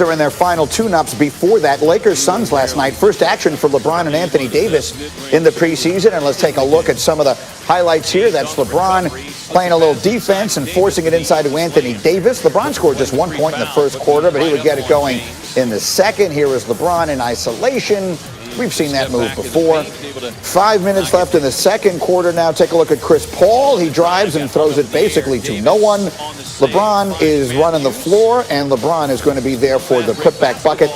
are in their final tune-ups before that. Lakers-Suns last night. First action for LeBron and Anthony Davis in the preseason. And let's take a look at some of the highlights here. That's LeBron playing a little defense and forcing it inside to Anthony Davis. LeBron scored just 1 point in the first quarter, but he would get it going in the second. Here is LeBron in isolation. We've seen that move before. 5 minutes left in the second quarter now. Take a look at Chris Paul. He drives and throws it basically to no one. LeBron is running the floor, and LeBron is going to be there for the putback bucket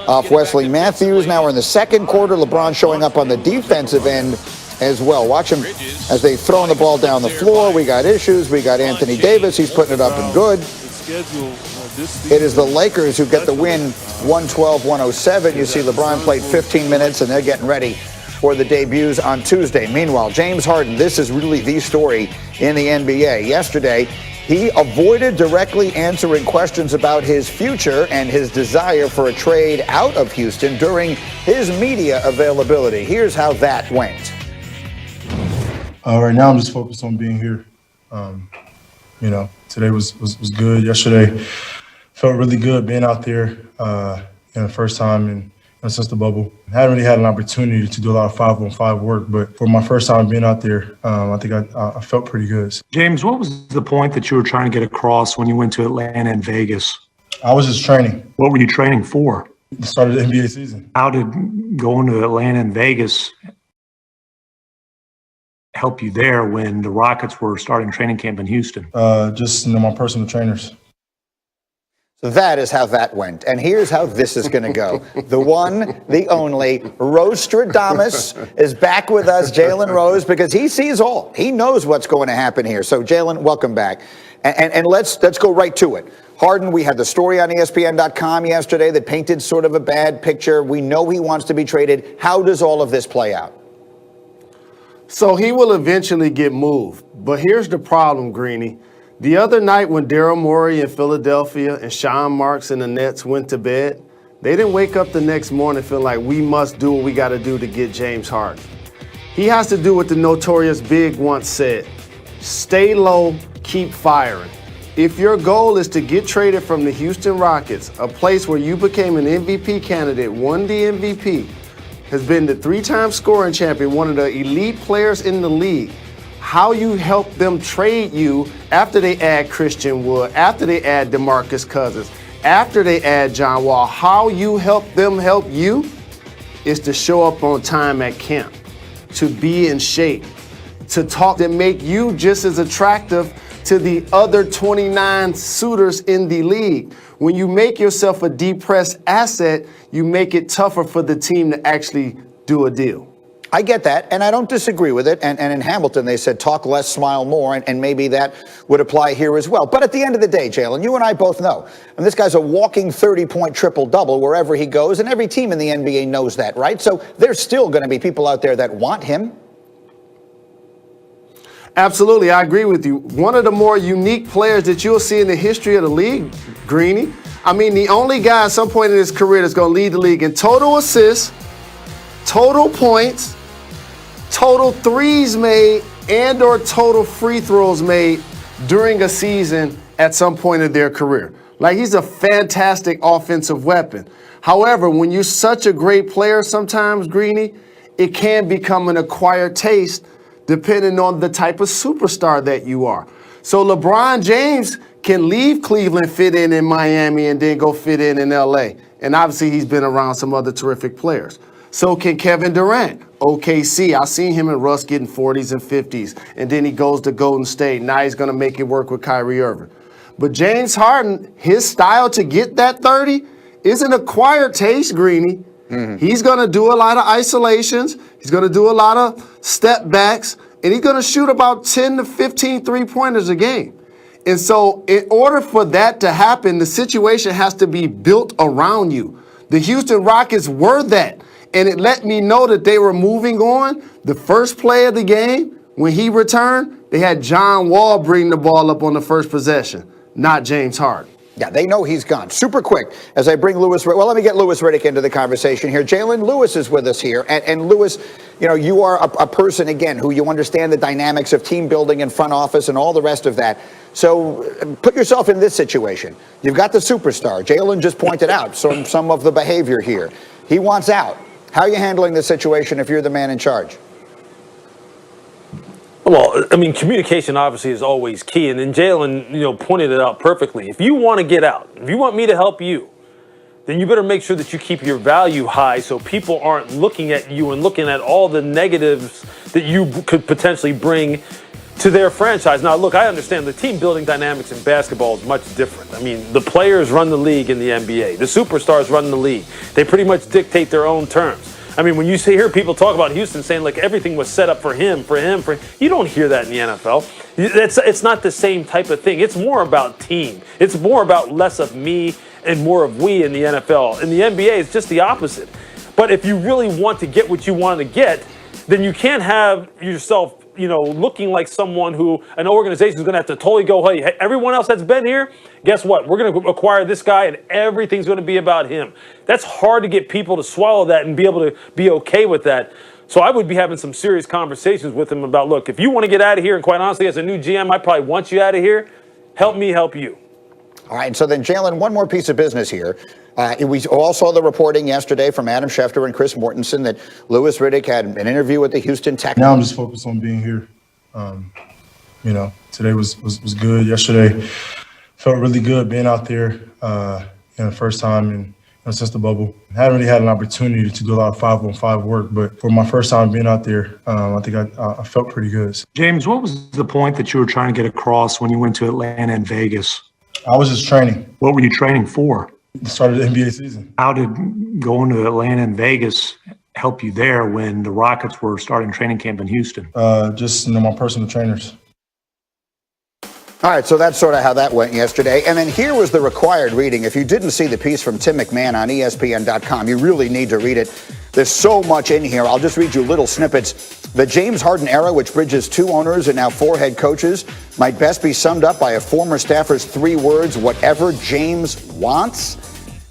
off Wesley Matthews. Now we're in the second quarter. LeBron showing up on the defensive end as well. Watch him as they throwing the ball down the floor. We got issues. We got Anthony Davis. He's putting it up and good. It is the Lakers who get the win 112-107. You see LeBron played 15 minutes, and they're getting ready for the debuts on Tuesday. Meanwhile, James Harden, this is really the story in the NBA. Yesterday, he avoided directly answering questions about his future and his desire for a trade out of Houston during his media availability. Here's how that went. Right now, I'm just focused on being here. Today was good. Yesterday felt really good being out there the first time since the bubble. I hadn't really had an opportunity to do a lot of 5-on-5 work, but for my first time being out there, I think I felt pretty good. James, what was the point that you were trying to get across when you went to Atlanta and Vegas? I was just training. What were you training for? The start of the NBA season. How did going to Atlanta and Vegas help you there when the Rockets were starting training camp in Houston? Just my personal trainers. So that is how that went. And here's how this is going to go. The one, the only, Rostradamus is back with us, Jalen Rose, because he sees all. He knows what's going to happen here. So, Jalen, welcome back. And let's go right to it. Harden, we had the story on ESPN.com yesterday that painted sort of a bad picture. We know he wants to be traded. How does all of this play out? So he will eventually get moved. But here's the problem, Greeny. The other night when Daryl Morey in Philadelphia and Sean Marks and the Nets went to bed, they didn't wake up the next morning feeling like we must do what we got to do to get James Harden. He has to do what the Notorious Big once said, stay low, keep firing. If your goal is to get traded from the Houston Rockets, a place where you became an MVP candidate, won the MVP, has been the 3-time scoring champion, one of the elite players in the league, how you help them trade you after they add Christian Wood, after they add DeMarcus Cousins, after they add John Wall, how you help them help you is to show up on time at camp, to be in shape, to talk, to make you just as attractive to the other 29 suitors in the league. When you make yourself a depressed asset, you make it tougher for the team to actually do a deal. I get that, and I don't disagree with it. And in Hamilton, they said talk less, smile more, and maybe that would apply here as well. But at the end of the day, Jalen, you and I both know, and this guy's a walking 30-point triple-double wherever he goes, and every team in the NBA knows that, right? So there's still going to be people out there that want him. Absolutely, I agree with you. One of the more unique players that you'll see in the history of the league, Greeny. I mean, the only guy at some point in his career that's going to lead the league in total assists, total points, total threes made, and or total free throws made during a season at some point in their career. Like, he's a fantastic offensive weapon. However, when you're such a great player sometimes, Greeny, it can become an acquired taste depending on the type of superstar that you are. So LeBron James can leave Cleveland, fit in Miami, and then go fit in LA. And obviously he's been around some other terrific players. So can Kevin Durant, OKC. I've seen him and Russ getting 40s and 50s. And then he goes to Golden State. Now he's going to make it work with Kyrie Irving. But James Harden, his style to get that 30 is an acquired taste, Greeny. Mm-hmm. He's going to do a lot of isolations. He's going to do a lot of step backs. And he's going to shoot about 10 to 15 three-pointers a game. And so in order for that to happen, the situation has to be built around you. The Houston Rockets were that. And it let me know that they were moving on. The first play of the game, when he returned, they had John Wall bring the ball up on the first possession, not James Harden. Yeah, they know he's gone. Super quick, as I bring Louis, well, let me get Louis Riddick into the conversation here. Jalen, Louis is with us here. And Louis, you know, you are a person, again, who you understand the dynamics of team building and front office and all the rest of that. So put yourself in this situation. You've got the superstar. Jalen just pointed out some of the behavior here. He wants out. How are you handling the situation if you're the man in charge? Well, I mean, communication obviously is always key, and then Jalen, pointed it out perfectly. If you want to get out, if you want me to help you, then you better make sure that you keep your value high so people aren't looking at you and looking at all the negatives that you could potentially bring to their franchise. Now, look, I understand the team building dynamics in basketball is much different. I mean, the players run the league in the NBA. The superstars run the league. They pretty much dictate their own terms. I mean, when you hear people talk about Houston saying, like, everything was set up for him, you don't hear that in the NFL. It's not the same type of thing. It's more about team. It's more about less of me and more of we in the NFL. In the NBA, it's just the opposite. But if you really want to get what you want to get, then you can't have yourself, looking like someone who an organization is going to have to totally go, hey, everyone else that's been here, guess what? We're going to acquire this guy and everything's going to be about him. That's hard to get people to swallow that and be able to be okay with that. So I would be having some serious conversations with him about, look, if you want to get out of here, and quite honestly, as a new GM, I probably want you out of here. Help me help you. All right, so then, Jalen, one more piece of business here. We all saw the reporting yesterday from Adam Schefter and Chris Mortensen that Louis Riddick had an interview with the Houston Texans. Now I'm just focused on being here. Today was good. Yesterday felt really good being out there. The first time since the bubble. I haven't really had an opportunity to do a lot of 5-on-5 work, but for my first time being out there, I think I felt pretty good. James, what was the point that you were trying to get across when you went to Atlanta and Vegas? I was just training. What were you training for? The start of the NBA season. How did going to Atlanta and Vegas help you there when the Rockets were starting training camp in Houston? Just my personal trainers. All right, so that's sort of how that went yesterday. And then here was the required reading. If you didn't see the piece from Tim McMahon on ESPN.com, you really need to read it. There's so much in here. I'll just read you little snippets. The James Harden era, which bridges 2 owners and now 4 head coaches, might best be summed up by a former staffer's 3 words: whatever James wants.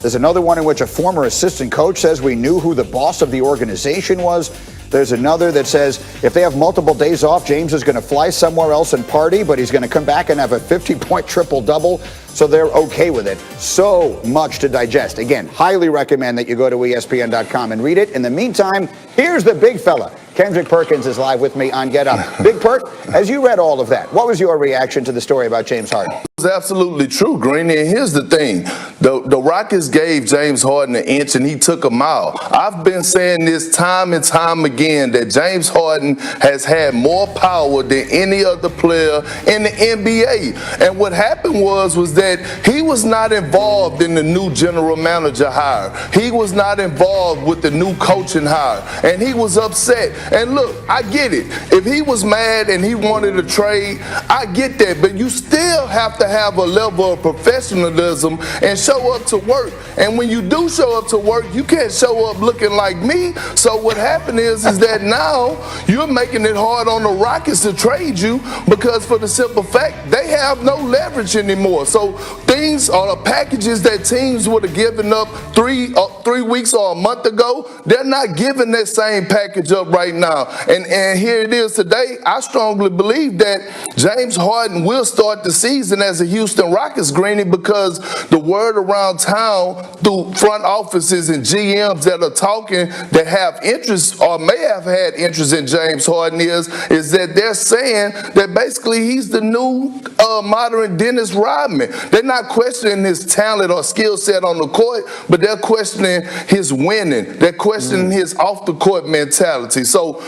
There's another one in which a former assistant coach says we knew who the boss of the organization was. There's another that says if they have multiple days off, James is going to fly somewhere else and party, but he's going to come back and have a 50-point triple-double, so they're okay with it. So much to digest. Again, highly recommend that you go to ESPN.com and read it. In the meantime, here's the big fella. Kendrick Perkins is live with me on Get Up. Big Perk, as you read all of that, what was your reaction to the story about James Harden? It's absolutely true, Greeny. And here's the thing. The Rockets gave James Harden an inch and he took a mile. I've been saying this time and time again that James Harden has had more power than any other player in the NBA. And what happened was that he was not involved in the new general manager hire. He was not involved with the new coaching hire. And he was upset. And look, I get it. If he was mad and he wanted a trade, I get that. But you still have to have a level of professionalism and show up to work. And when you do show up to work, you can't show up looking like me. So what happened is that now you're making it hard on the Rockets to trade you because for the simple fact they have no leverage anymore. So things or the packages that teams would have given up 3 weeks or a month ago, they're not giving that same package up right now. And here it is today. I strongly believe that James Harden will start the season as a Houston Rockets, Greeny, because the word around town through front offices and GMs that are talking that have interest or may have had interest in James Harden is that they're saying that basically he's the new modern Dennis Rodman. They're not questioning his talent or skill set on the court, but they're questioning his winning. They're questioning his off-the-court mentality. So,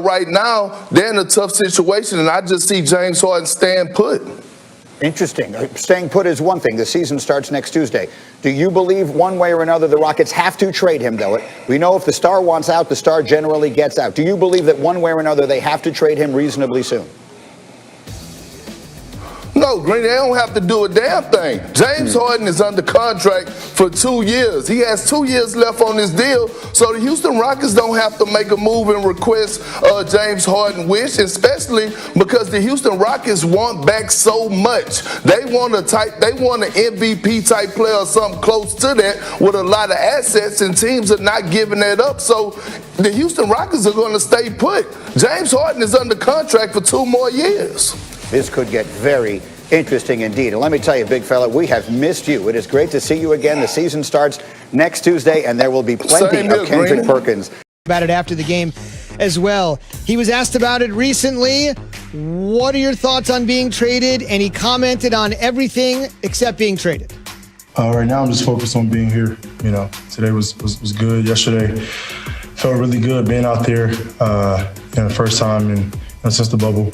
right now, they're in a tough situation, and I just see James Harden staying put. Interesting. Staying put is one thing. The season starts next Tuesday. Do you believe one way or another the Rockets have to trade him, though? We know if the star wants out, the star generally gets out. Do you believe that one way or another they have to trade him reasonably soon? No, Green, they don't have to do a damn thing. James Harden is under contract for 2 years. He has 2 years left on his deal, so the Houston Rockets don't have to make a move and request James Harden wish, especially because the Houston Rockets want back so much. They want an MVP type player or something close to that with a lot of assets, and teams are not giving that up. So the Houston Rockets are going to stay put. James Harden is under contract for 2 more years. This could get very interesting indeed. And let me tell you, big fella, we have missed you. It is great to see you again. The season starts next Tuesday, and there will be plenty of Kendrick Perkins. About it after the game as well. He was asked about it recently. What are your thoughts on being traded? And he commented on everything except being traded. Right now, I'm just focused on being here. You know, today was good. Yesterday felt really good being out there. The first time since the bubble.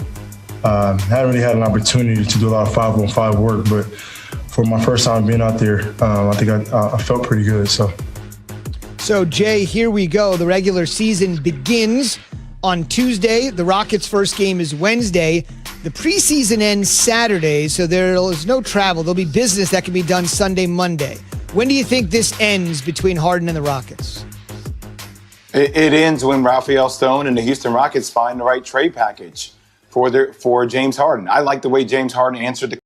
Haven't really had an opportunity to do a lot of 5-on-5 work, but for my first time being out there, I think I felt pretty good. So, Jay, here we go. The regular season begins on Tuesday. The Rockets' first game is Wednesday. The preseason ends Saturday, so there is no travel. There'll be business that can be done Sunday, Monday. When do you think this ends between Harden and the Rockets? It ends when Rafael Stone and the Houston Rockets find the right trade package for James Harden. I like the way James Harden answered the